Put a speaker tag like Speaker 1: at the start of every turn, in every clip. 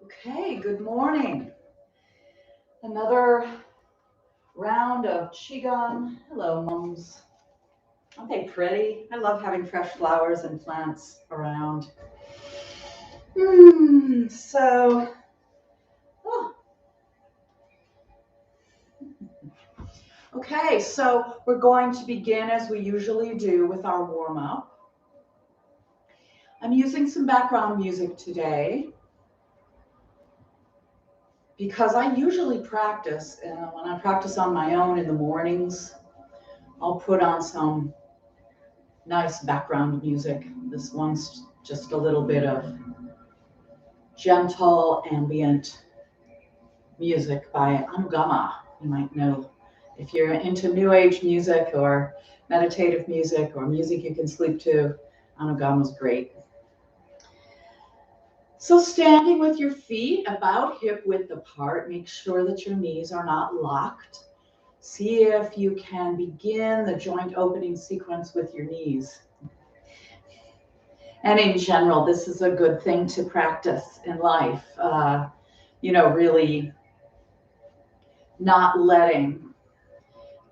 Speaker 1: Okay, good morning. Another round of Qigong. Hello, mums. Aren't they pretty? I love having fresh flowers and plants around. Okay, so we're going to begin as we usually do with our warm-up. I'm using some background music today because I usually practice, and when I practice on my own in the mornings, I'll put on some nice background music. This one's just a little bit of gentle ambient music by Anugama. You might know if you're into New Age music or meditative music or music you can sleep to, Anugama's great. So standing with your feet about hip width apart, make sure that your knees are not locked. See if you can begin the joint opening sequence with your knees. And in general, this is a good thing to practice in life. Really not letting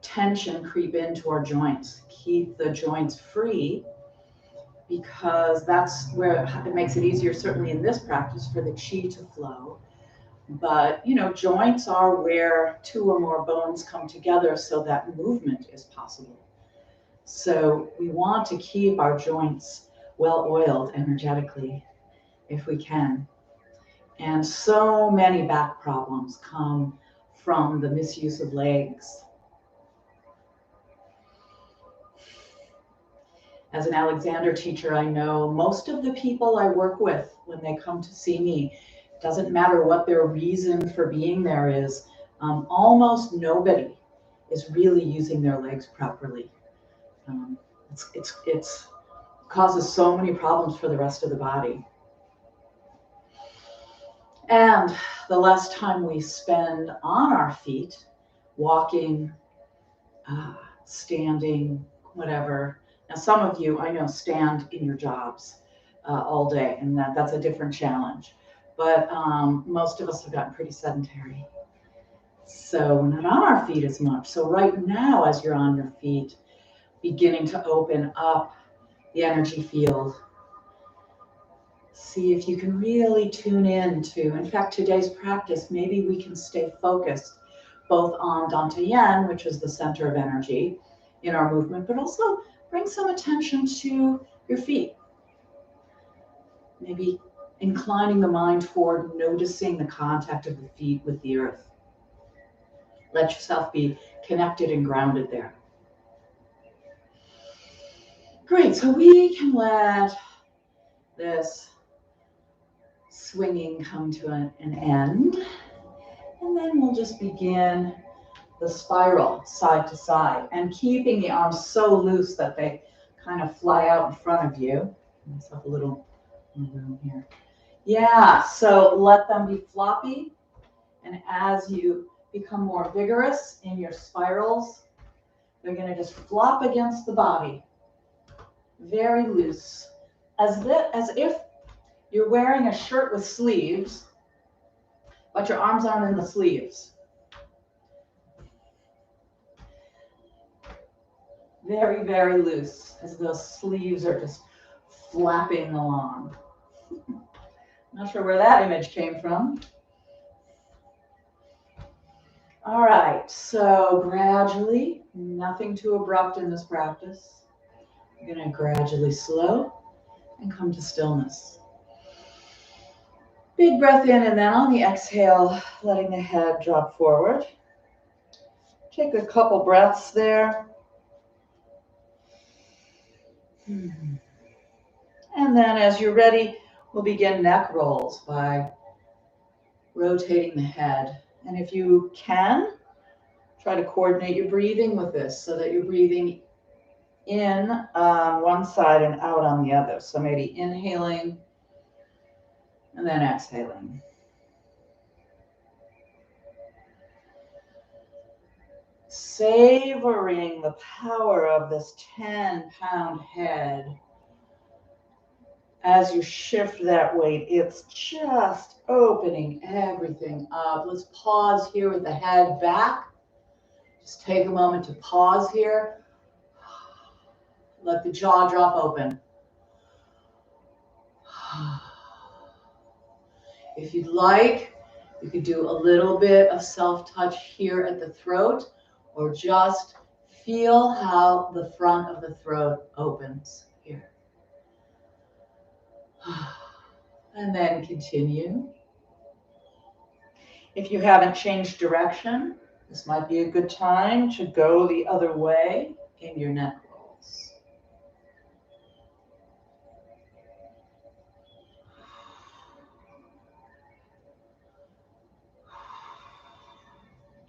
Speaker 1: tension creep into our joints. Keep the joints free, because that's where it makes it easier, certainly in this practice, for the chi to flow. But, joints are where two or more bones come together so that movement is possible. So we want to keep our joints well-oiled energetically if we can. And so many back problems come from the misuse of legs. As an Alexander teacher, I know most of the people I work with when they come to see me, it doesn't matter what their reason for being there is, almost nobody is really using their legs properly. It causes so many problems for the rest of the body. And the less time we spend on our feet, walking, standing, whatever. Now, some of you, I know, stand in your jobs all day, and that's a different challenge. But most of us have gotten pretty sedentary. So we're not on our feet as much. So right now, as you're on your feet, beginning to open up the energy field, see if you can really tune in fact, today's practice, maybe we can stay focused both on Dante Yen, which is the center of energy in our movement, but also bring some attention to your feet. Maybe inclining the mind toward noticing the contact of the feet with the earth. Let yourself be connected and grounded there. Great, so we can let this swinging come to an end. And then we'll just begin the spiral side to side, and keeping the arms so loose that they kind of fly out in front of you. Let's have a little room here. Yeah, so let them be floppy. And as you become more vigorous in your spirals, they're going to just flop against the body. Very loose. As if you're wearing a shirt with sleeves, but your arms aren't in the sleeves. Very, very loose, as those sleeves are just flapping along. Not sure where that image came from. All right, so gradually, nothing too abrupt in this practice. You're going to gradually slow and come to stillness. Big breath in, and then on the exhale, letting the head drop forward. Take a couple breaths there. And then as you're ready, we'll begin neck rolls by rotating the head. And if you can, try to coordinate your breathing with this so that you're breathing in on one side and out on the other. So maybe inhaling and then exhaling. Savoring the power of this 10-pound head as you shift that weight, it's just opening everything up. Let's pause here with the head back. Just take a moment to pause here. Let the jaw drop open. If you'd like, you could do a little bit of self-touch here at the throat, or just feel how the front of the throat opens here. And then continue. If you haven't changed direction, this might be a good time to go the other way in your neck rolls.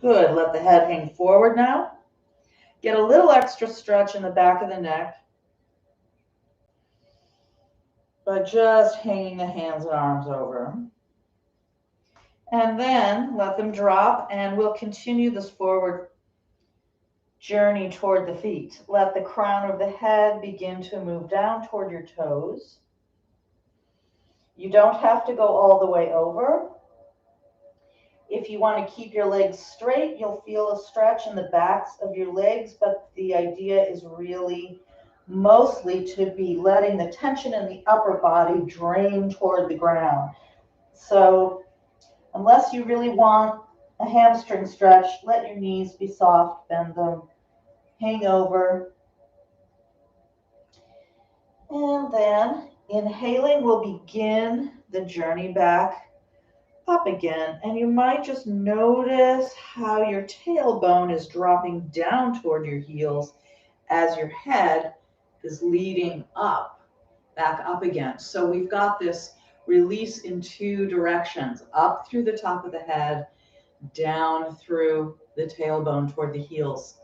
Speaker 1: Good. Let the head hang forward now. Get a little extra stretch in the back of the neck by just hanging the hands and arms over. And then let them drop, and we'll continue this forward journey toward the feet. Let the crown of the head begin to move down toward your toes. You don't have to go all the way over. If you want to keep your legs straight, you'll feel a stretch in the backs of your legs, but the idea is really mostly to be letting the tension in the upper body drain toward the ground. So unless you really want a hamstring stretch, let your knees be soft, bend them, hang over. And then inhaling, we'll begin the journey back up again, and you might just notice how your tailbone is dropping down toward your heels as your head is leading up, back up again. So we've got this release in two directions, up through the top of the head, down through the tailbone toward the heels.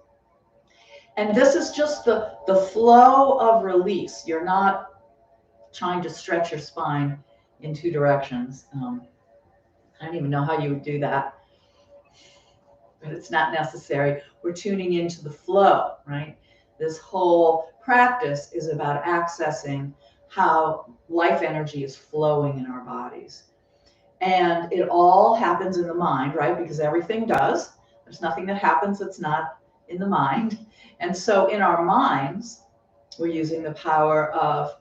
Speaker 1: And this is just the flow of release. You're not trying to stretch your spine in two directions. I don't even know how you would do that, but it's not necessary. We're tuning into the flow, right? This whole practice is about accessing how life energy is flowing in our bodies. And it all happens in the mind, right? Because everything does. There's nothing that happens that's not in the mind. And so in our minds, we're using the power of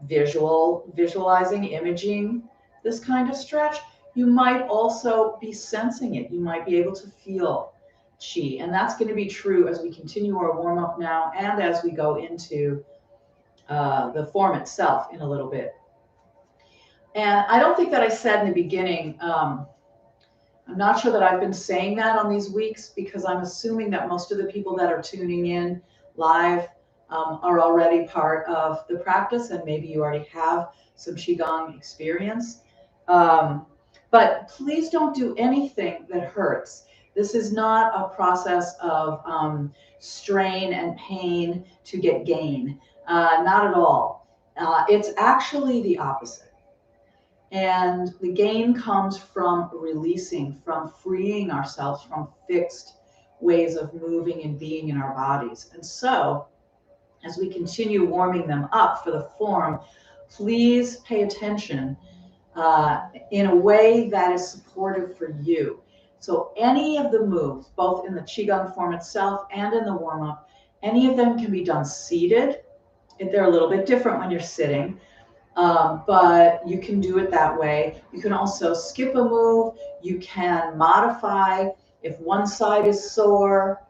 Speaker 1: visualizing, imaging this kind of stretch. You might also be sensing it. You might be able to feel Qi. And that's going to be true as we continue our warm-up now and as we go into the form itself in a little bit. And I don't think that I said in the beginning, I'm not sure that I've been saying that on these weeks, because I'm assuming that most of the people that are tuning in live are already part of the practice, and maybe you already have some Qigong experience. But please don't do anything that hurts. This is not a process of strain and pain to get gain. Not at all. It's actually the opposite. And the gain comes from releasing, from freeing ourselves from fixed ways of moving and being in our bodies. And so, as we continue warming them up for the form, please pay attention in a way that is supportive for you. So any of the moves, both in the Qigong form itself and in the warm-up, any of them can be done seated. They're a little bit different when you're sitting, but you can do it that way. You can also skip a move. You can modify if one side is sore.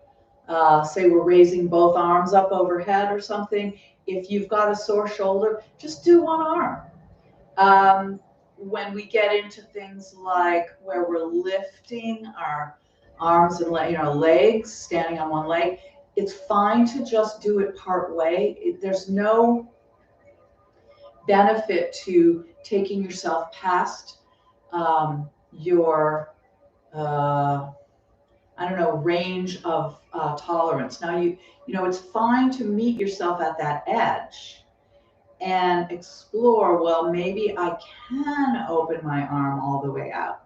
Speaker 1: Say we're raising both arms up overhead or something. If you've got a sore shoulder, just do one arm. When we get into things like where we're lifting our arms and legs, standing on one leg, it's fine to just do it part way. There's no benefit to taking yourself past your range of tolerance. Now it's fine to meet yourself at that edge and explore, well, maybe I can open my arm all the way out,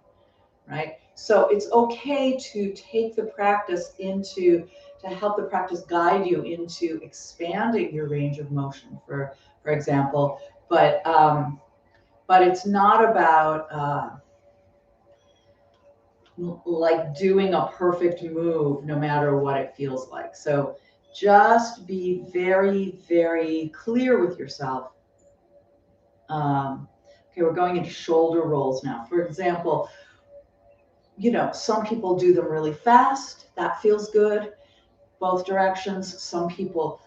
Speaker 1: right? So it's okay to take the practice to help the practice guide you into expanding your range of motion. For example, But it's not about like doing a perfect move no matter what it feels like. So just be very, very clear with yourself. Okay, we're going into shoulder rolls now. For example, some people do them really fast. That feels good. Both directions. Some people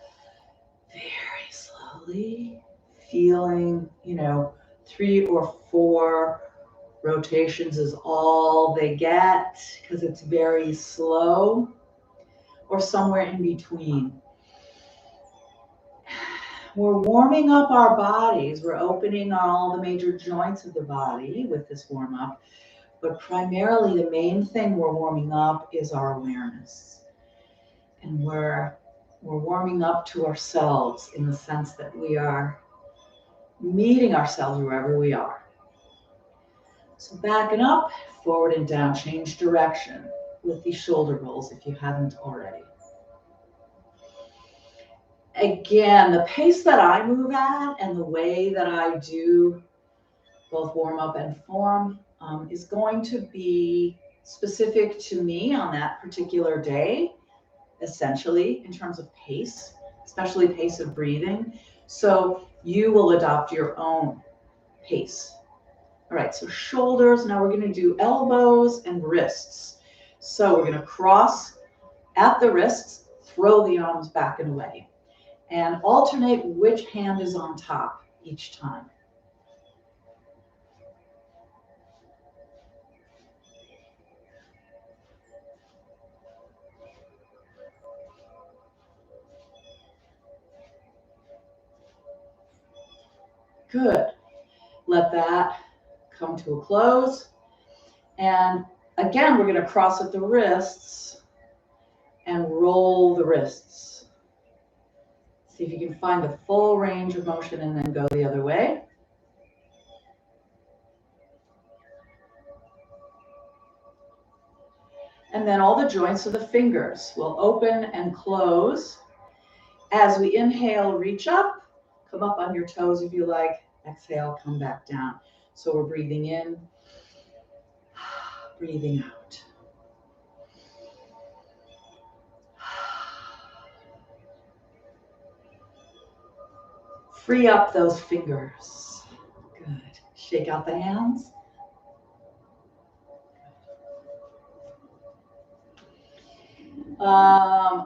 Speaker 1: very slowly, feeling, 3 or 4 rotations is all they get because it's very slow, or somewhere in between. We're warming up our bodies. We're opening all the major joints of the body with this warm up. But primarily the main thing we're warming up is our awareness. And we're warming up to ourselves in the sense that we are meeting ourselves wherever we are. So backing up, forward and down, change direction with these shoulder rolls if you haven't already. Again, the pace that I move at and the way that I do both warm up and form is going to be specific to me on that particular day, essentially, in terms of pace, especially pace of breathing. So you will adopt your own pace. All right, so shoulders. Now we're going to do elbows and wrists. So we're going to cross at the wrists, throw the arms back and away, and alternate which hand is on top each time. Good. Let that come to a close. And again, we're going to cross at the wrists and roll the wrists. See if you can find the full range of motion and then go the other way. And then all the joints of the fingers will open and close. As we inhale, reach up, come up on your toes if you like. Exhale, come back down. So we're breathing in, breathing out. Free up those fingers. Good. Shake out the hands.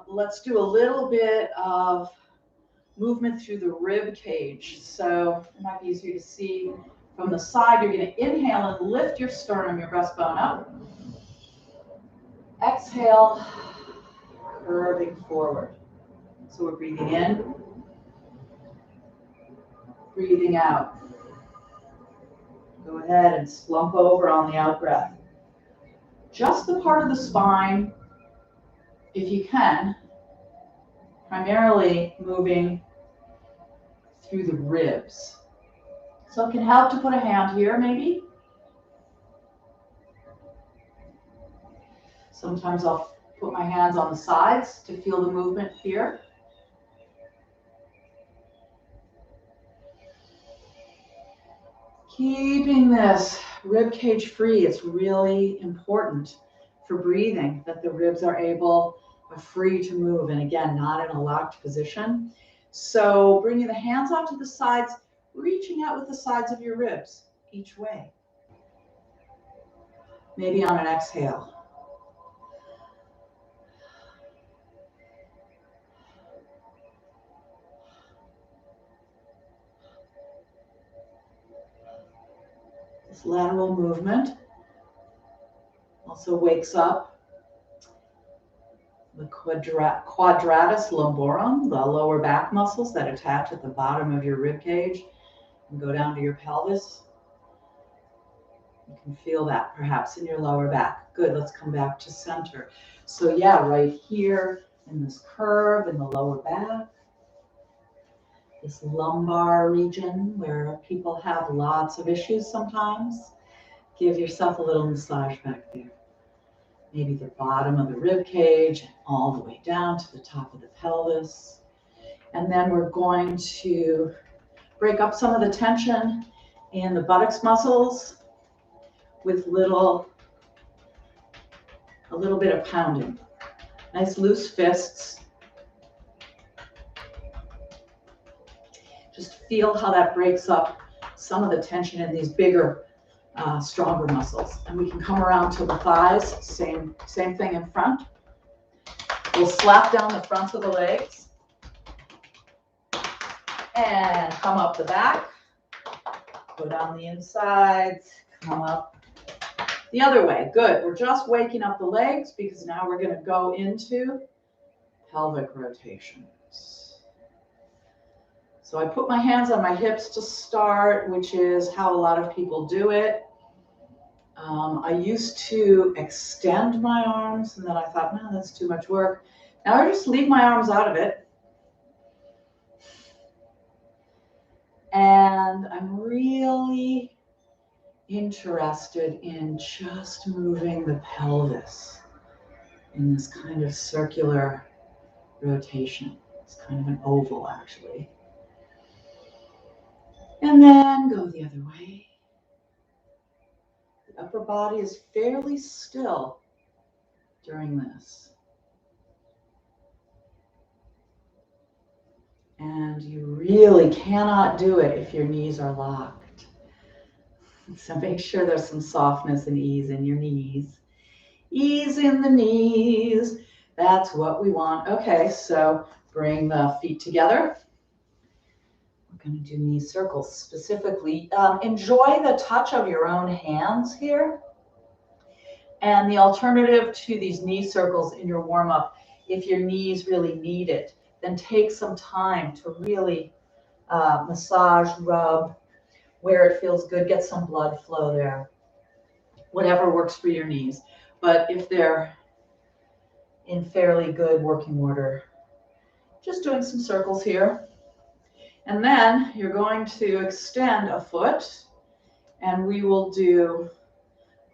Speaker 1: Let's do a little bit of movement through the rib cage. So it might be easier to see from the side. You're going to inhale and lift your sternum, your breastbone up. Exhale, curving forward. So we're breathing in, breathing out. Go ahead and slump over on the out breath. Just the part of the spine, if you can, primarily moving through the ribs. So it can help to put a hand here maybe. Sometimes I'll put my hands on the sides to feel the movement here. Keeping this rib cage free, it's really important for breathing that the ribs are free to move, and again, not in a locked position. So bringing the hands out to the sides, reaching out with the sides of your ribs each way. Maybe on an exhale. This lateral movement also wakes up the quadratus lumborum, the lower back muscles that attach at the bottom of your rib cage and go down to your pelvis. You can feel that perhaps in your lower back. Good, let's come back to center. So yeah, right here in this curve in the lower back, this lumbar region where people have lots of issues sometimes. Give yourself a little massage back there. Maybe the bottom of the rib cage, all the way down to the top of the pelvis. And then we're going to break up some of the tension in the buttocks muscles with a little bit of pounding. Nice loose fists. Just feel how that breaks up some of the tension in these bigger, stronger muscles. And we can come around to the thighs, same thing in front. We'll slap down the fronts of the legs and come up the back. Go down the insides, come up the other way. Good. We're just waking up the legs because now we're going to go into pelvic rotations. So I put my hands on my hips to start, which is how a lot of people do it. I used to extend my arms, and then I thought, no, that's too much work. Now I just leave my arms out of it. And I'm really interested in just moving the pelvis in this kind of circular rotation. It's kind of an oval, actually. And then go the other way. The upper body is fairly still during this. And you really cannot do it if your knees are locked. So make sure there's some softness and ease in your knees. Ease in the knees. That's what we want. Okay, so bring the feet together. We're going to do knee circles specifically. Enjoy the touch of your own hands here. And the alternative to these knee circles in your warm-up, if your knees really need it, then take some time to really massage, rub where it feels good, get some blood flow there. Whatever works for your knees. But if they're in fairly good working order, just doing some circles here. And then you're going to extend a foot, and we will do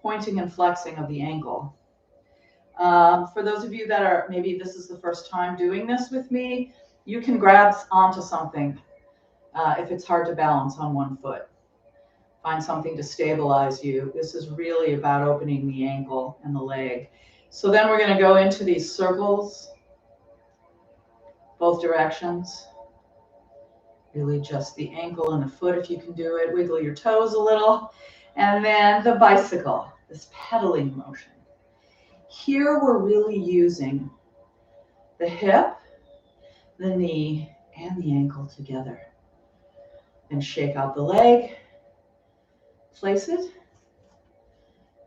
Speaker 1: pointing and flexing of the ankle. For those of you that are, maybe this is the first time doing this with me, you can grab onto something if it's hard to balance on one foot. Find something to stabilize you. This is really about opening the ankle and the leg. So then we're going to go into these circles, both directions. Really just the ankle and the foot if you can do it. Wiggle your toes a little. And then the bicycle, this pedaling motion. Here we're really using the hip, the knee, and the ankle together. And shake out the leg, place it,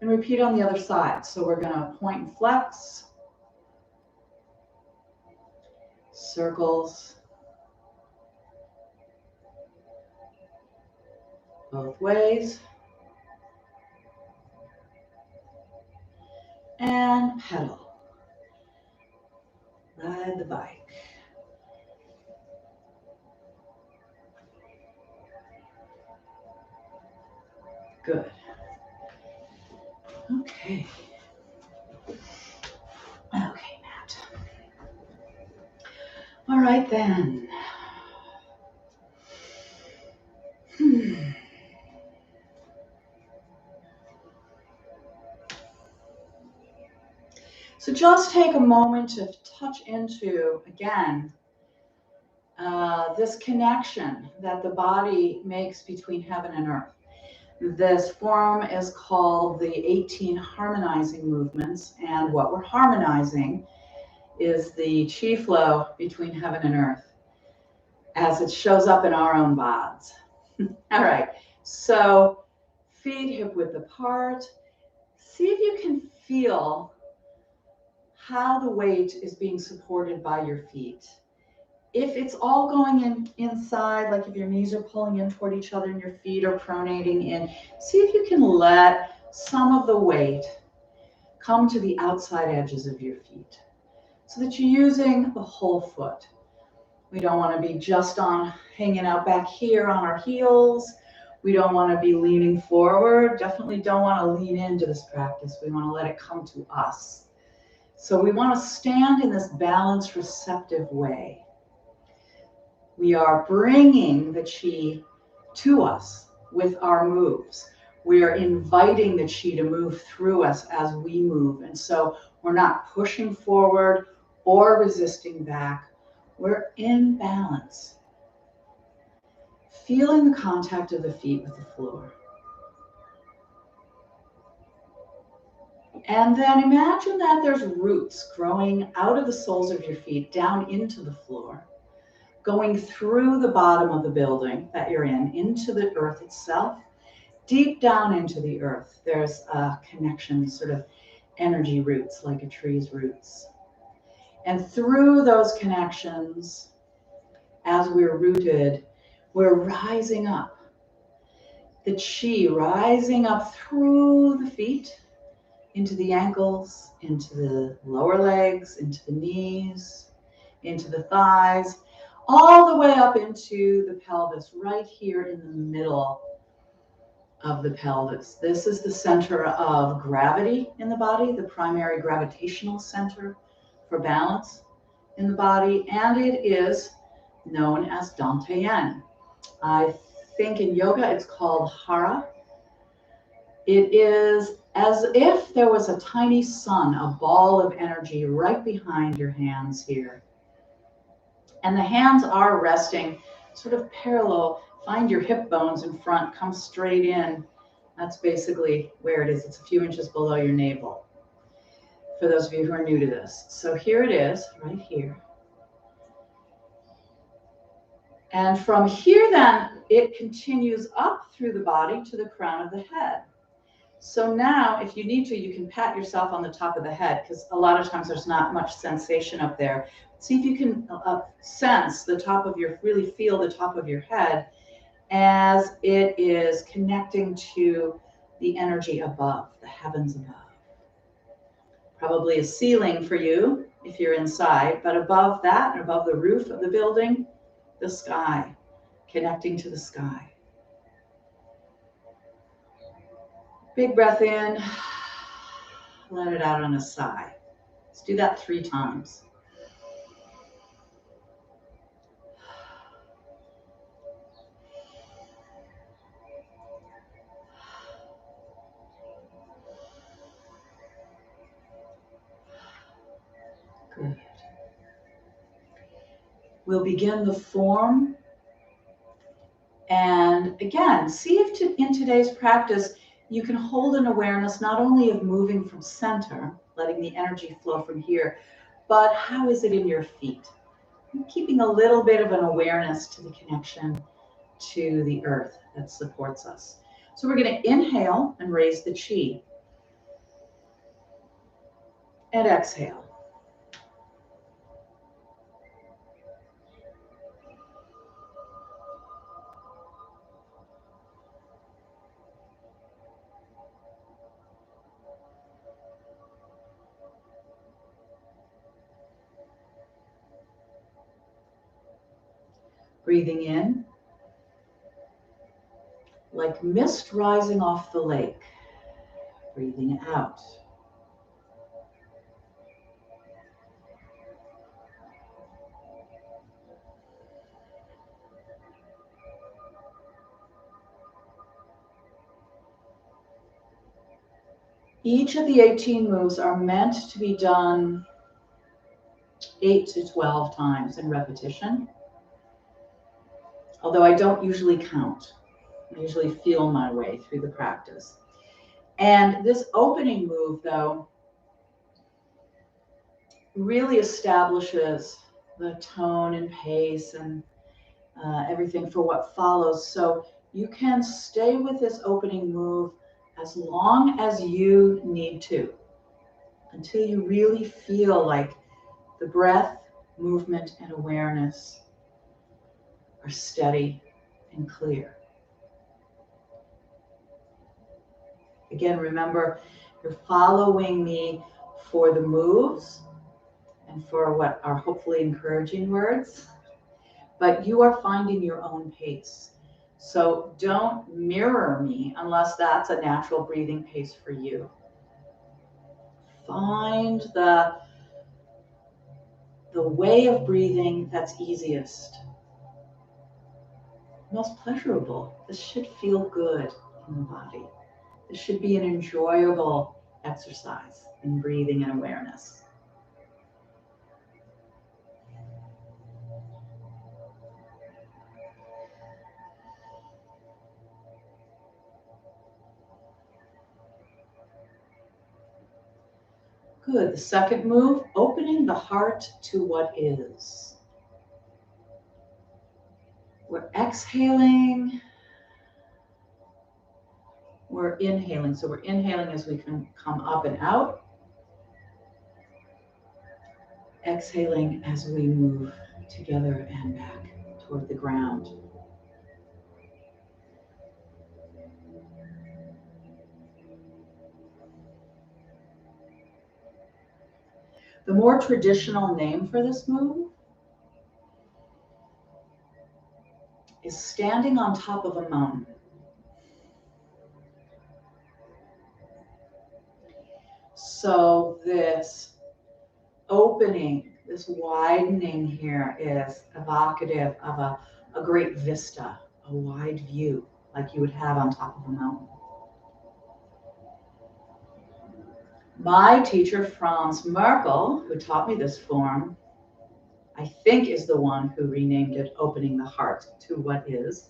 Speaker 1: and repeat on the other side. So we're going to point and flex, circles, both ways, and pedal. Ride the bike. Good. Okay. Okay, Matt. All right then. So just take a moment to touch into, again, this connection that the body makes between heaven and earth. This form is called the 18 harmonizing movements, and what we're harmonizing is the chi flow between heaven and earth as it shows up in our own bodies. All right, so feet hip width apart. See if you can feel how the weight is being supported by your feet. If it's all going inside, like if your knees are pulling in toward each other and your feet are pronating in, see if you can let some of the weight come to the outside edges of your feet so that you're using the whole foot. We don't want to be just on hanging out back here on our heels. We don't want to be leaning forward. Definitely don't want to lean into this practice. We want to let it come to us. So we want to stand in this balanced, receptive way. We are bringing the chi to us with our moves. We are inviting the chi to move through us as we move. And so we're not pushing forward or resisting back. We're in balance. Feeling the contact of the feet with the floor. And then imagine that there's roots growing out of the soles of your feet down into the floor, going through the bottom of the building that you're in, into the earth itself, deep down into the earth. There's a connection, sort of energy roots, like a tree's roots. And through those connections, as we're rooted, we're rising up. The chi rising up through the feet, into the ankles, into the lower legs, into the knees, into the thighs, all the way up into the pelvis, right here in the middle of the pelvis. This is the center of gravity in the body, the primary gravitational center for balance in the body, and it is known as Dantian. I think in yoga it's called Hara. It is as if there was a tiny sun, a ball of energy right behind your hands here. And the hands are resting sort of parallel. Find your hip bones in front, come straight in. That's basically where it is. It's a few inches below your navel, for those of you who are new to this. So here it is, right here. And from here then, it continues up through the body to the crown of the head. So now, if you need to, you can pat yourself on the top of the head, because a lot of times there's not much sensation up there. See if you can sense the top of your, really feel the top of your head as it is connecting to the energy above, the heavens above. Probably a ceiling for you if you're inside, but above that and above the roof of the building, the sky, connecting to the sky. Big breath in, let it out on a sigh. Let's do that 3 times. Good. We'll begin the form. And again, see if in today's practice, you can hold an awareness not only of moving from center, letting the energy flow from here, but how is it in your feet? Keeping a little bit of an awareness to the connection to the earth that supports us. So we're going to inhale and raise the chi. And exhale. Breathing in, like mist rising off the lake. Breathing out. Each of the 18 moves are meant to be done 8 to 12 times in repetition. Although I don't usually count. I usually feel my way through the practice. And this opening move, though, really establishes the tone and pace and everything for what follows. So you can stay with this opening move as long as you need to, until you really feel like the breath, movement, and awareness are steady and clear. Again, remember, you're following me for the moves and for what are hopefully encouraging words, but you are finding your own pace. So don't mirror me unless that's a natural breathing pace for you. Find the way of breathing that's easiest. most pleasurable. This should feel good in the body. This should be an enjoyable exercise in breathing and awareness. Good. The second move, opening the heart to what is. We're exhaling. We're inhaling. So we're inhaling as we can come up and out. Exhaling as we move together and back toward the ground. The more traditional name for this move is standing on top of a mountain. So this opening, this widening here is evocative of a great vista, a wide view like you would have on top of a mountain. My teacher, Franz Merkel, who taught me this form, I think is the one who renamed it Opening the Heart to What Is.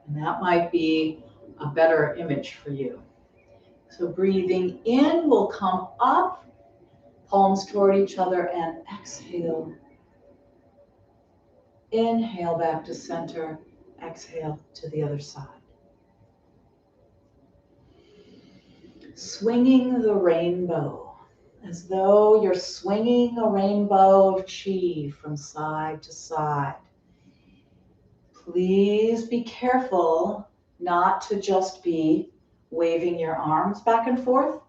Speaker 1: And that might be a better image for you. So breathing in, will come up, palms toward each other, and exhale. Inhale back to center, exhale to the other side. Swinging the rainbow, as though you're swinging a rainbow of chi from side to side. Please be careful not to just be waving your arms back and forth.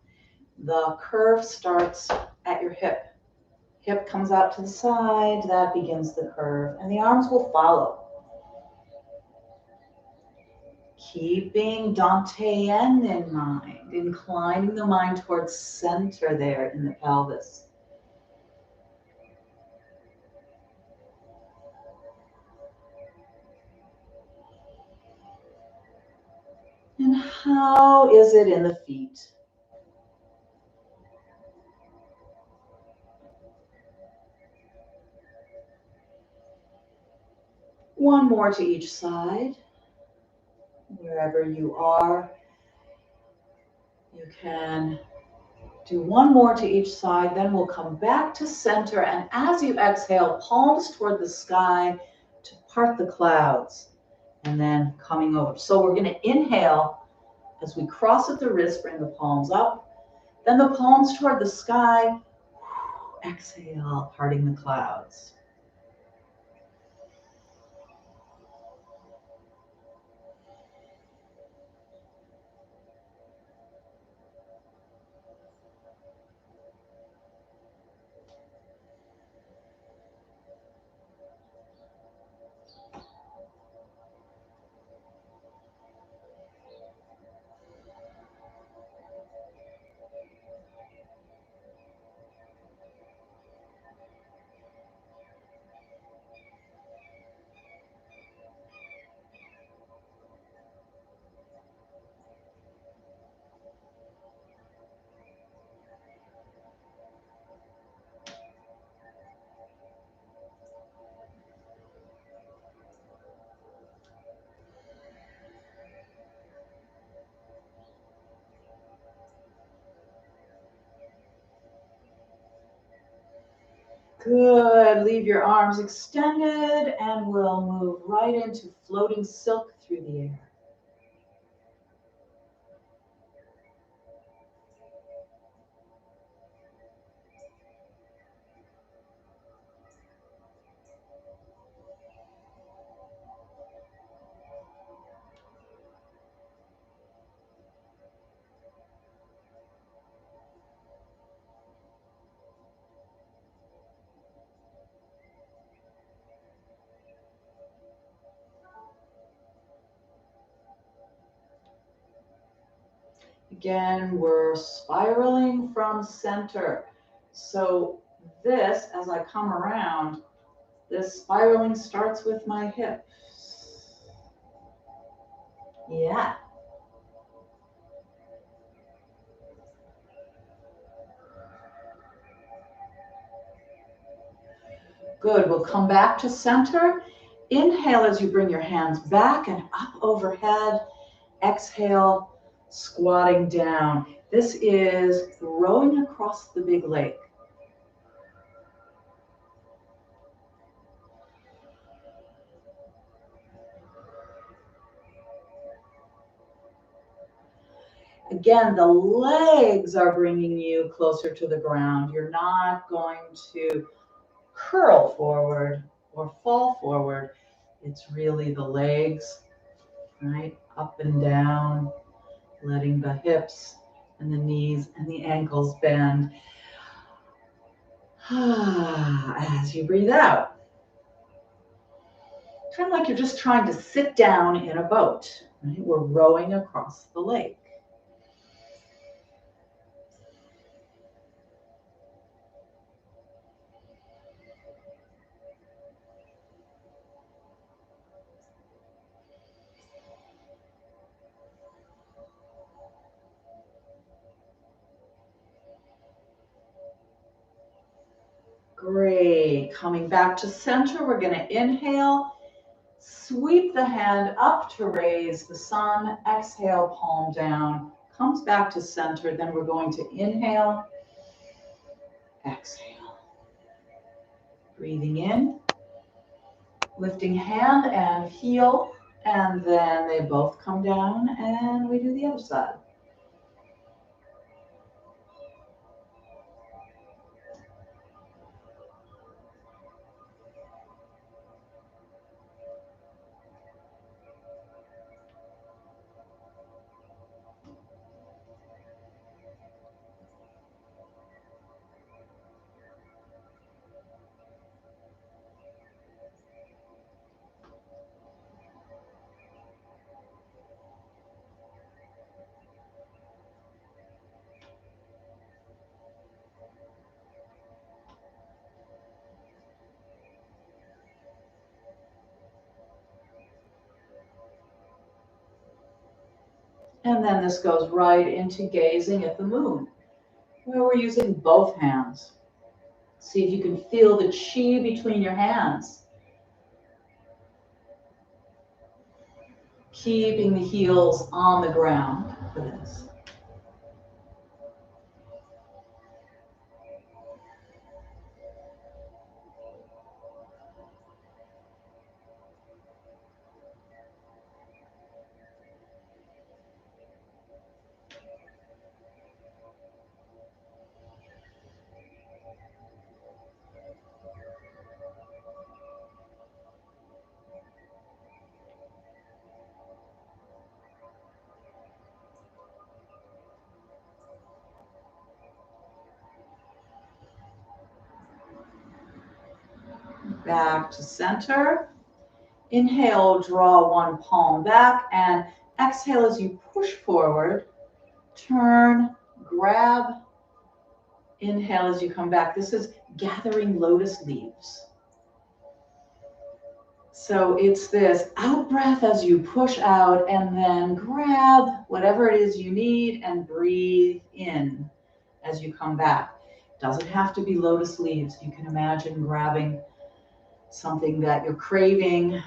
Speaker 1: The curve starts at your hip. Hip comes out to the side, that begins the curve, and the arms will follow. Keeping Dantian in mind, inclining the mind towards center there in the pelvis. And how is it in the feet? One more to each side. Wherever you are, you can do one more to each side, then we'll come back to center, and as you exhale, palms toward the sky to part the clouds, and then coming over. So we're going to inhale as we cross at the wrist, bring the palms up, then the palms toward the sky, exhale, parting the clouds. Good. Leave your arms extended, and we'll move right into floating silk through the air. Again, we're spiraling from center. So this, as I come around, this spiraling starts with my hips. Yeah. Good. We'll come back to center. Inhale as you bring your hands back and up overhead. Exhale, squatting down. This is rowing across the big lake. Again, the legs are bringing you closer to the ground. You're not going to curl forward or fall forward. It's really the legs, right? Up and down, letting the hips and the knees and the ankles bend. As you breathe out. Kind of like you're just trying to sit down in a boat, right? We're rowing across the lake. Great. Coming back to center, we're going to inhale, sweep the hand up to raise the sun, exhale, palm down, comes back to center. Then we're going to inhale, exhale. Breathing in, lifting hand and heel, and then they both come down and we do the other side. And then this goes right into gazing at the moon, where we're using both hands. See if you can feel the chi between your hands. Keeping the heels on the ground for this. Back to center. Inhale, draw one palm back, and exhale as you push forward. Turn, grab. Inhale as you come back. This is gathering lotus leaves. So it's this out breath as you push out, and then grab whatever it is you need and breathe in as you come back. Doesn't have to be lotus leaves. You can imagine grabbing something that you're craving,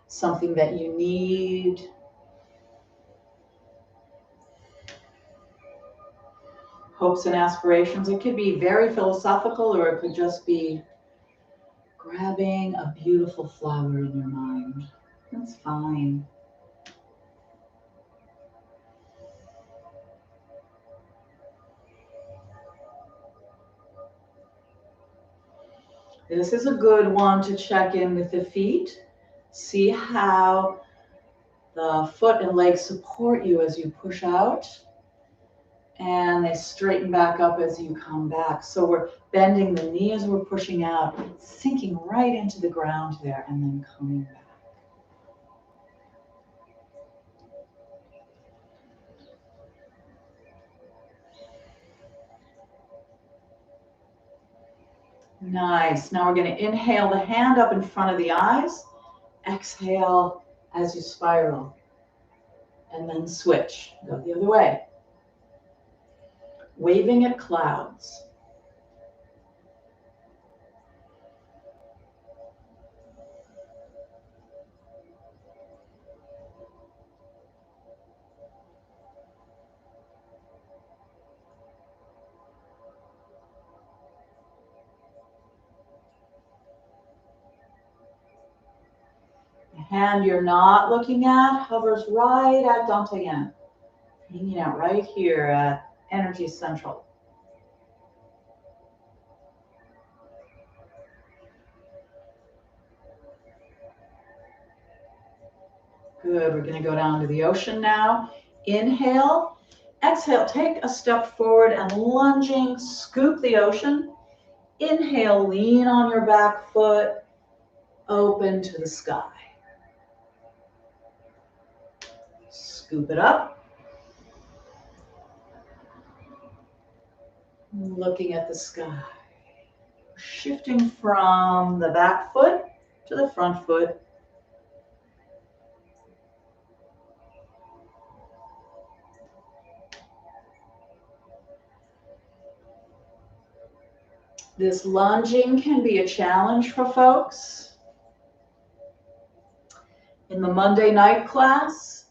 Speaker 1: something that you need. Hopes and aspirations. It could be very philosophical, or it could just be grabbing a beautiful flower in your mind. That's fine. This is a good one to check in with the feet. See how the foot and leg support you as you push out, and they straighten back up as you come back. So we're bending the knee as we're pushing out, sinking right into the ground there, and then coming back. Nice. Now we're going to inhale the hand up in front of the eyes. Exhale as you spiral. And then switch. Go the other way. Waving at clouds. The hand you're not looking at hovers right at Dantian. Hanging out right here at Energy Central. Good, we're gonna go down to the ocean now. Inhale, exhale, take a step forward and lunging, scoop the ocean. Inhale, lean on your back foot, open to the sky. Scoop it up. Looking at the sky. Shifting from the back foot to the front foot. This lunging can be a challenge for folks. In the Monday night class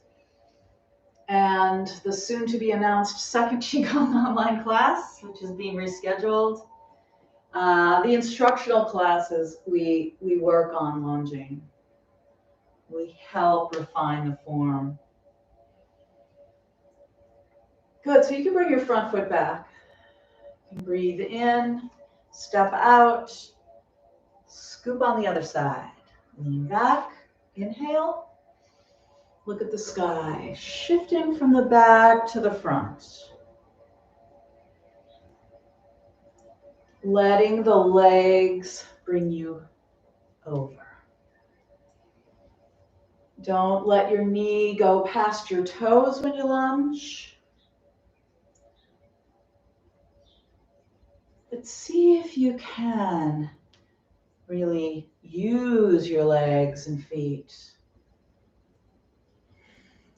Speaker 1: and the soon to be announced second Qigong online class, which is being rescheduled, the instructional classes, we work on lunging. We help refine the form. Good, so you can bring your front foot back. You can breathe in, step out, scoop on the other side. Lean back, inhale, look at the sky, shifting from the back to the front. Letting the legs bring you over. Don't let your knee go past your toes when you lunge. But see if you can really use your legs and feet.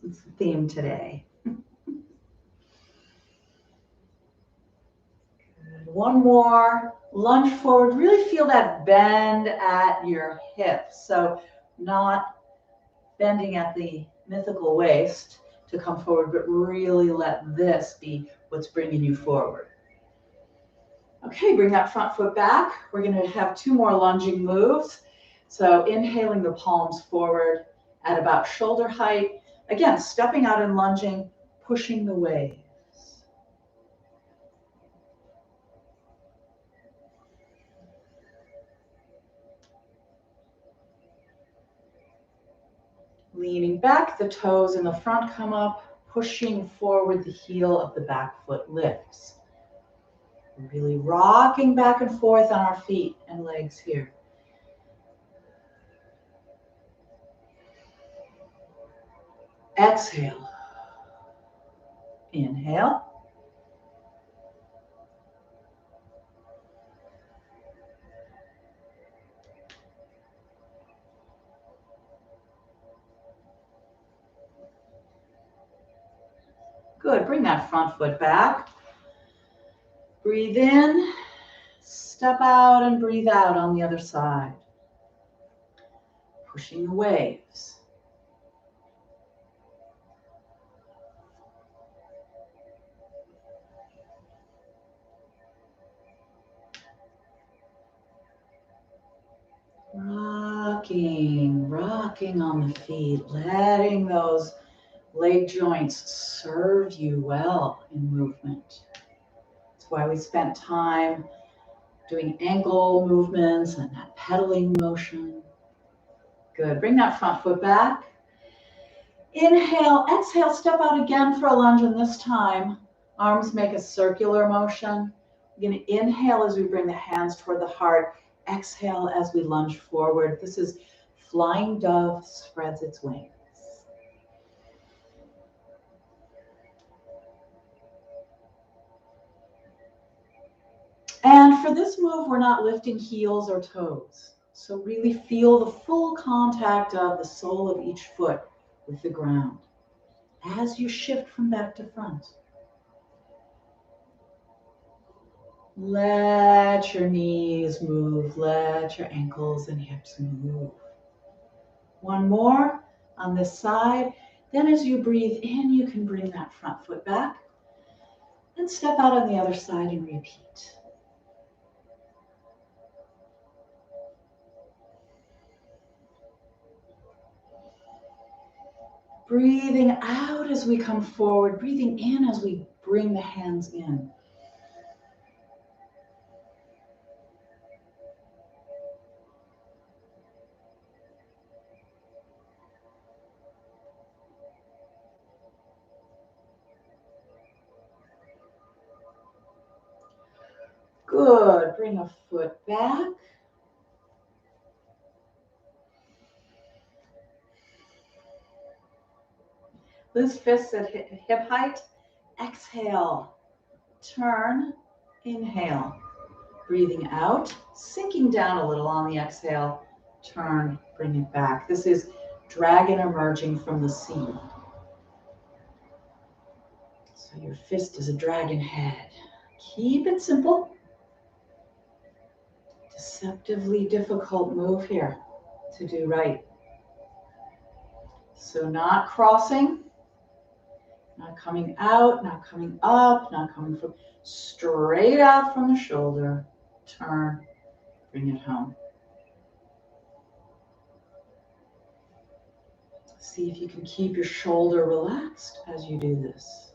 Speaker 1: It's the theme today. Good. One more. Lunge forward. Really feel that bend at your hips. So not bending at the mythical waist to come forward, but really let this be what's bringing you forward. Okay, bring that front foot back. We're going to have two more lunging moves. So inhaling the palms forward at about shoulder height. Again, stepping out and lunging, pushing the waves. Leaning back, the toes in the front come up, pushing forward, the heel of the back foot lifts. Really rocking back and forth on our feet and legs here. Exhale. Inhale. Good, bring that front foot back. Breathe in, step out and breathe out on the other side. Pushing the waves. Rocking on the feet, letting those leg joints serve you well in movement. That's why we spent time doing ankle movements and that pedaling motion. Good, bring that front foot back. Inhale, exhale, step out again for a lunge, and this time, arms make a circular motion. We're gonna inhale as we bring the hands toward the heart. Exhale as we lunge forward. This is flying dove spreads its wings. And for this move, we're not lifting heels or toes. So really feel the full contact of the sole of each foot with the ground as you shift from back to front. Let your knees move, let your ankles and hips move. One more on this side. Then as you breathe in, you can bring that front foot back and step out on the other side and repeat. Breathing out as we come forward, breathing in as we bring the hands in. Good. Bring a foot back. Loose fists at hip height. Exhale. Turn. Inhale. Breathing out. Sinking down a little on the exhale. Turn. Bring it back. This is dragon emerging from the sea. So your fist is a dragon head. Keep it simple. Deceptively difficult move here to do right. So not crossing, not coming out, not coming up, not coming from straight out from the shoulder. Turn, bring it home. See if you can keep your shoulder relaxed as you do this.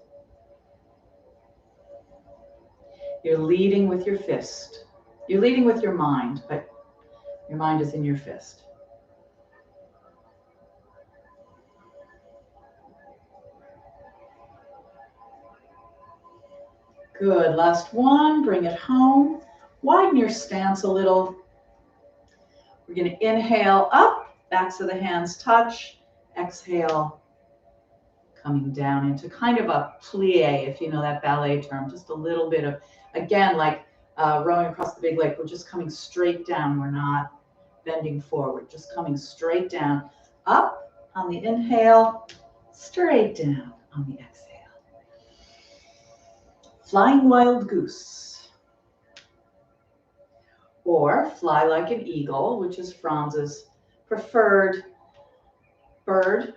Speaker 1: You're leading with your fist. You're leading with your mind, but your mind is in your fist. Good, last one, bring it home. Widen your stance a little. We're gonna inhale up, backs of the hands touch. Exhale, coming down into kind of a plie, if you know that ballet term, just a little bit of, again, like rowing across the big lake, we're just coming straight down. We're not bending forward, just coming straight down. Up on the inhale, straight down on the exhale. Flying wild goose. Or fly like an eagle, which is Franz's preferred bird.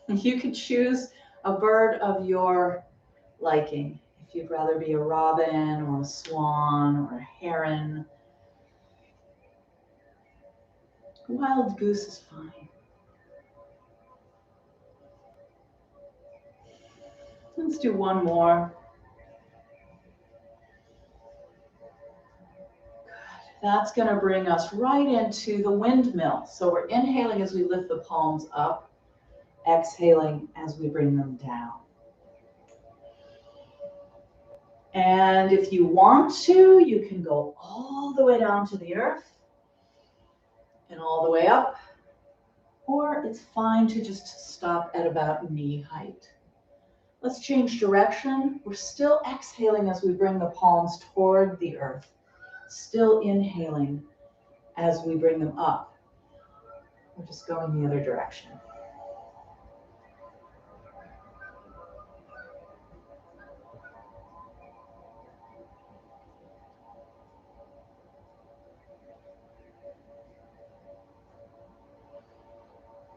Speaker 1: You could choose a bird of your liking. If you'd rather be a robin or a swan or a heron. Wild goose is fine. Let's do one more. That's going to bring us right into the windmill. So we're inhaling as we lift the palms up, exhaling as we bring them down. And if you want to, you can go all the way down to the earth and all the way up, or it's fine to just stop at about knee height. Let's change direction. We're still exhaling as we bring the palms toward the earth. Still inhaling as we bring them up. We're just going the other direction.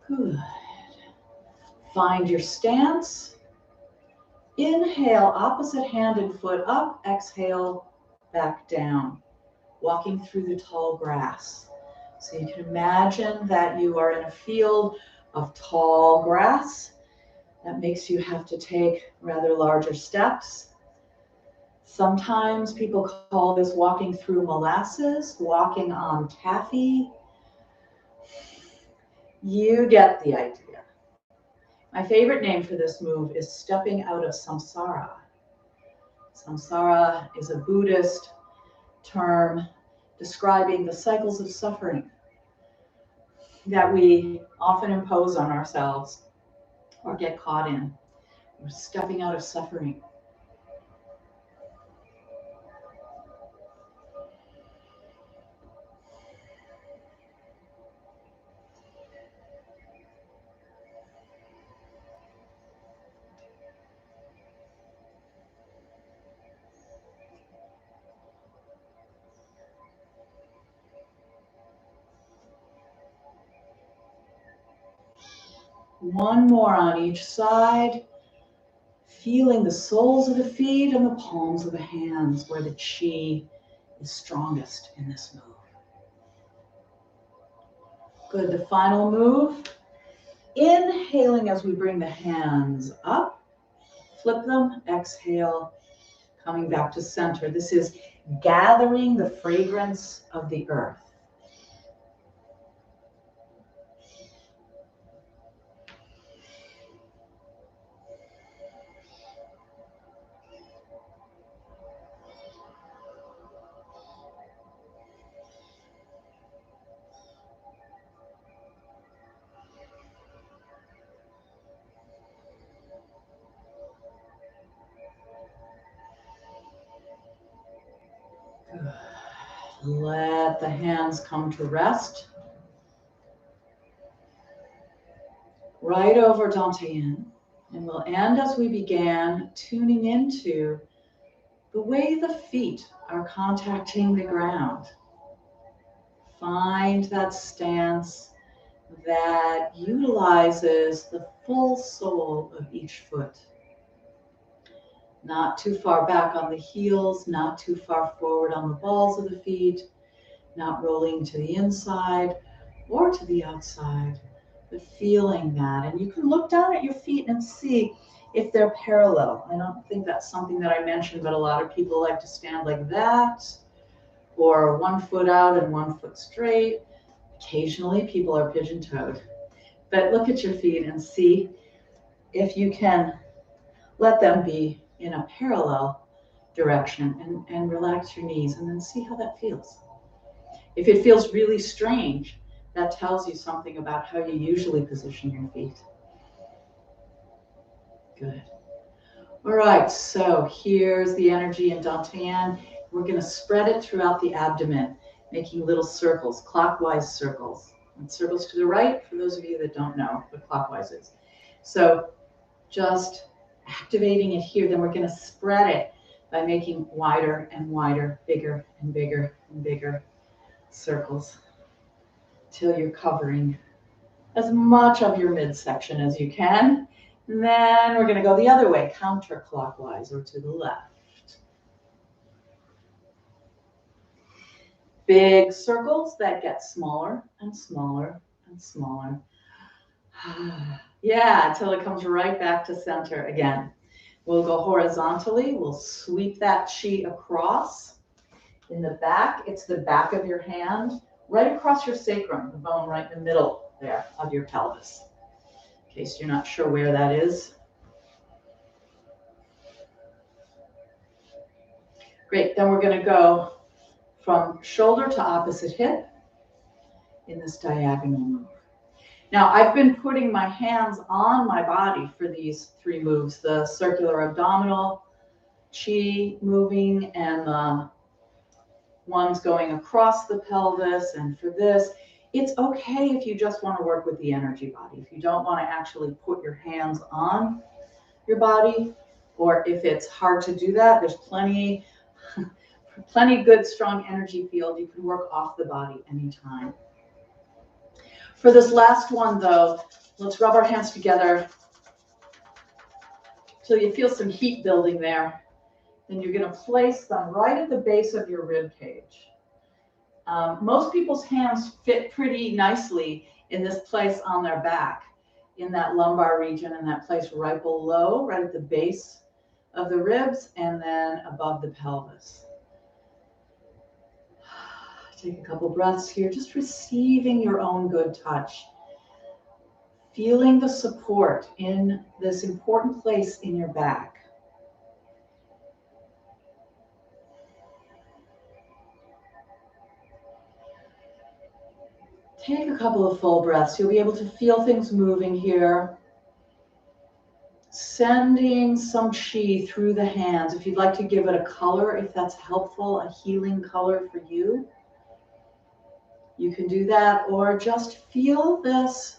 Speaker 1: Good. Find your stance. Inhale, opposite hand and foot up. Exhale, back down. Walking through the tall grass. So you can imagine that you are in a field of tall grass. That makes you have to take rather larger steps. Sometimes people call this walking through molasses, walking on taffy. You get the idea. My favorite name for this move is stepping out of samsara. Samsara is a Buddhist term describing the cycles of suffering that we often impose on ourselves or get caught in. We're stepping out of suffering. One more on each side. Feeling the soles of the feet and the palms of the hands where the chi is strongest in this move. Good, the final move. Inhaling as we bring the hands up, flip them, exhale, coming back to center. This is gathering the fragrance of the earth. Good. Let the hands come to rest. Right over Dantian. And we'll end as we began, tuning into the way the feet are contacting the ground. Find that stance that utilizes the full sole of each foot. Not too far back on the heels, not too far forward on the balls of the feet, not rolling to the inside or to the outside, but feeling that. And you can look down at your feet and see if they're parallel. I don't think that's something that I mentioned, but a lot of people like to stand like that, or 1 foot out and 1 foot straight. Occasionally people are pigeon-toed. But look at your feet and see if you can let them be in a parallel direction, and relax your knees, and then see how that feels. If it feels really strange, that tells you something about how you usually position your feet. Good. All right, so here's the energy in Dantian. We're going to spread it throughout the abdomen, making little circles, clockwise circles. And circles to the right, for those of you that don't know what clockwise is. So just activating it here, then we're going to spread it by making wider and wider, bigger and bigger and bigger circles till you're covering as much of your midsection as you can. And then we're going to go the other way, counterclockwise or to the left. Big circles that get smaller and smaller and smaller. Yeah, until it comes right back to center again. We'll go horizontally. We'll sweep that chi across in the back. It's the back of your hand, right across your sacrum, the bone right in the middle there of your pelvis, in case you're not sure where that is. Great, then we're going to go from shoulder to opposite hip in this diagonal move. Now, I've been putting my hands on my body for these 3 moves, the circular abdominal, chi moving, and the ones going across the pelvis. And for this, it's okay if you just want to work with the energy body. If you don't want to actually put your hands on your body, or if it's hard to do that, there's plenty good, strong energy field. You can work off the body anytime. For this last one, though, let's rub our hands together till you feel some heat building there. Then you're going to place them right at the base of your rib cage. Most people's hands fit pretty nicely in this place on their back, in that lumbar region, in that place right below, right at the base of the ribs, and then above the pelvis. Take a couple breaths here, just receiving your own good touch. Feeling the support in this important place in your back. Take a couple of full breaths. You'll be able to feel things moving here. Sending some chi through the hands. If you'd like to give it a color, if that's helpful, a healing color for you, you can do that, or just feel this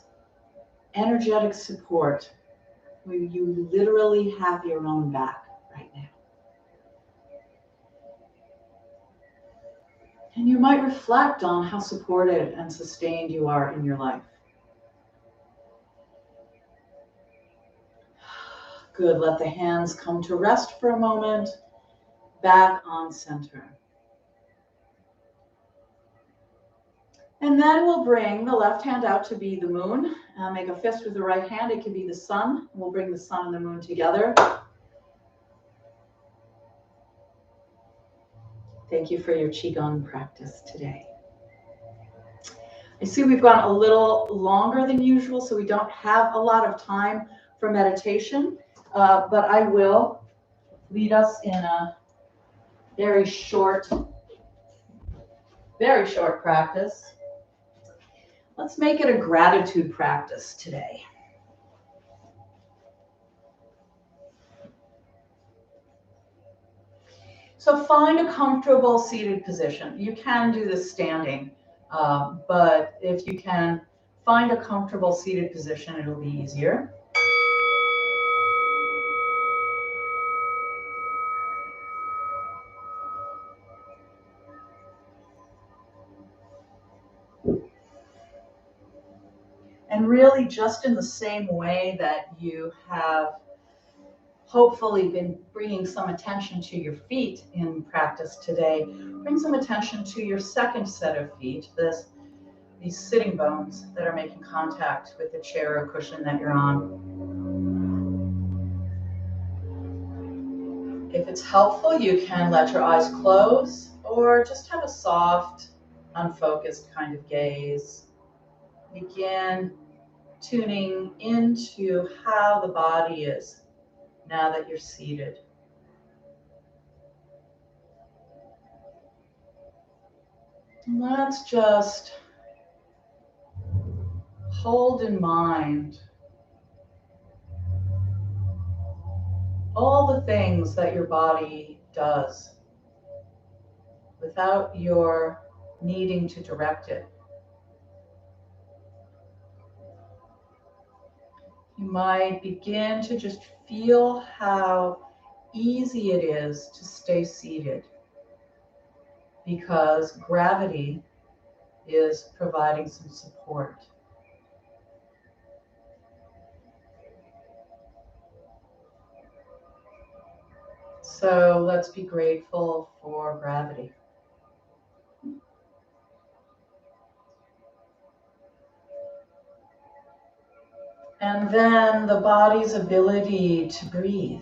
Speaker 1: energetic support where you literally have your own back right now. And you might reflect on how supported and sustained you are in your life. Good. Let the hands come to rest for a moment. Back on center. And then we'll bring the left hand out to be the moon. Make a fist with the right hand. It can be the sun. We'll bring the sun and the moon together. Thank you for your Qigong practice today. I see we've gone a little longer than usual, so we don't have a lot of time for meditation, but I will lead us in a very short practice. Let's make it a gratitude practice today. So find a comfortable seated position. You can do this standing, but if you can find a comfortable seated position, it'll be easier. And really, just in the same way that you have hopefully been bringing some attention to your feet in practice today, bring some attention to your second set of feet, these sitting bones that are making contact with the chair or cushion that you're on. If it's helpful, you can let your eyes close or just have a soft, unfocused kind of gaze. Begin tuning into how the body is now that you're seated. And let's just hold in mind all the things that your body does without your needing to direct it. You might begin to just feel how easy it is to stay seated because gravity is providing some support. So let's be grateful for gravity. And then the body's ability to breathe.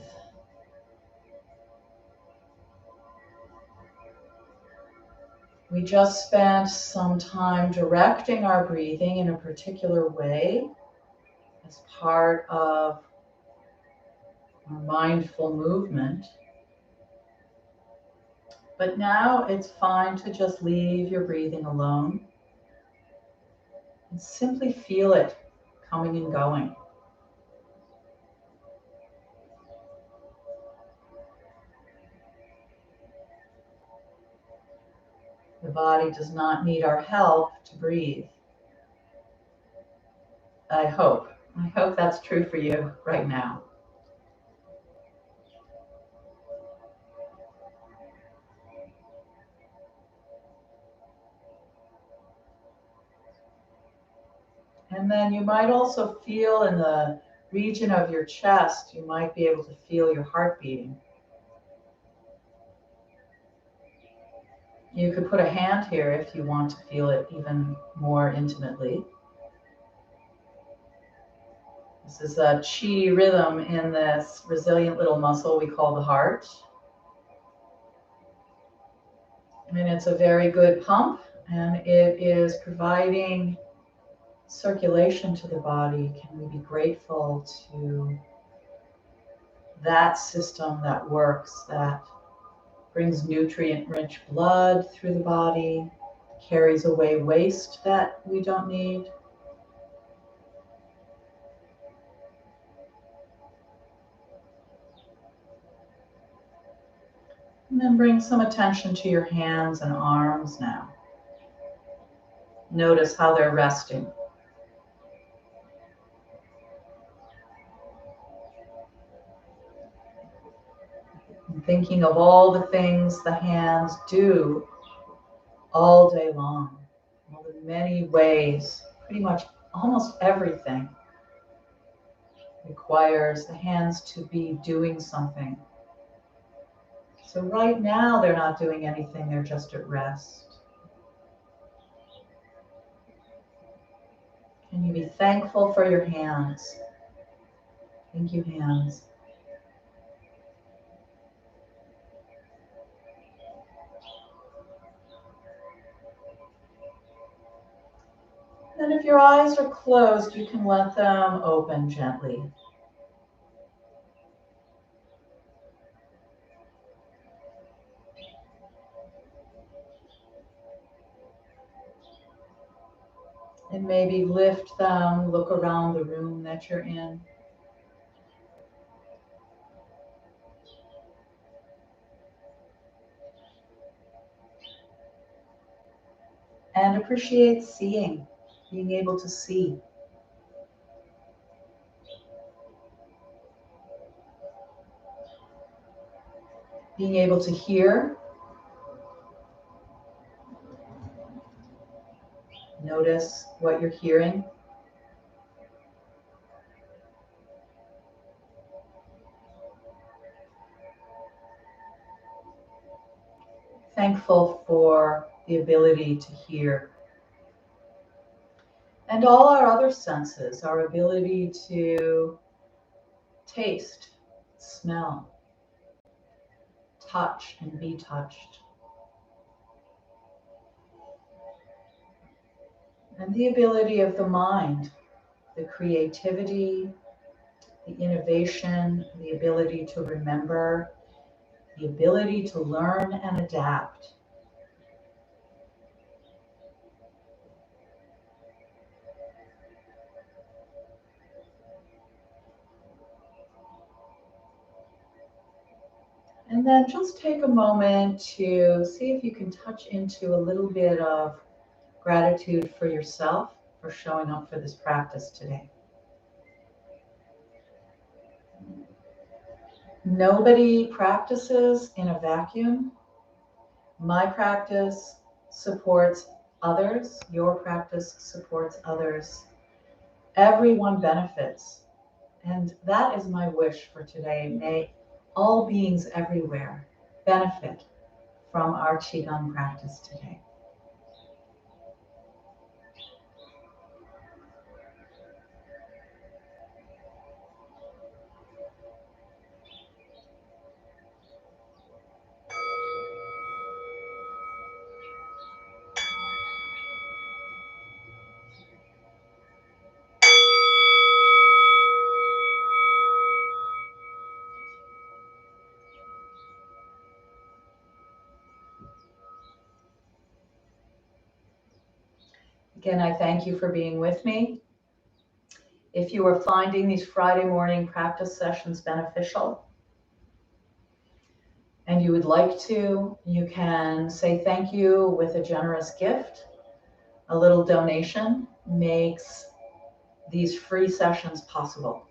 Speaker 1: We just spent some time directing our breathing in a particular way as part of our mindful movement. But now it's fine to just leave your breathing alone and simply feel it coming and going. The body does not need our help to breathe. I hope that's true for you right now. And then you might also feel in the region of your chest, you might be able to feel your heart beating. You could put a hand here if you want to feel it even more intimately. This is a chi rhythm in this resilient little muscle we call the heart. And it's a very good pump, and it is providing circulation to the body. Can we be grateful to that system that works, that brings nutrient-rich blood through the body, carries away waste that we don't need? And then bring some attention to your hands and arms now. Notice how they're resting. And thinking of all the things the hands do all day long, all the many ways, pretty much almost everything requires the hands to be doing something. So right now they're not doing anything, they're just at rest. Can you be thankful for your hands? Thank you, hands. And if your eyes are closed, you can let them open gently. And maybe lift them, look around the room that you're in. And appreciate seeing, being able to see. Being able to hear. Notice what you're hearing. Thankful for the ability to hear. And all our other senses, our ability to taste, smell, touch, and be touched. And the ability of the mind, the creativity, the innovation, the ability to remember, the ability to learn and adapt. And then just take a moment to see if you can touch into a little bit of gratitude for yourself for showing up for this practice today. Nobody practices in a vacuum. My practice supports others. Your practice supports others. Everyone benefits. And that is my wish for today. May all beings everywhere benefit from our Qigong practice today. Again, I thank you for being with me. If you are finding these Friday morning practice sessions beneficial and you would like to, you can say thank you with a generous gift. A little donation makes these free sessions possible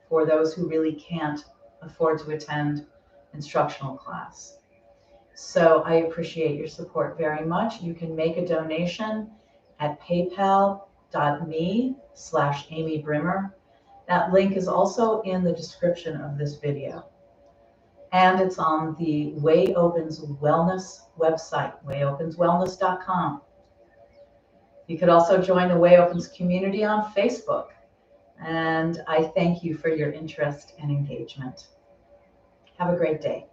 Speaker 1: for those who really can't afford to attend instructional class. So I appreciate your support very much. You can make a donation at paypal.me/Amy Brimmer. That link is also in the description of this video. And it's on the Way Opens Wellness website, wayopenswellness.com. You could also join the Way Opens community on Facebook. And I thank you for your interest and engagement. Have a great day.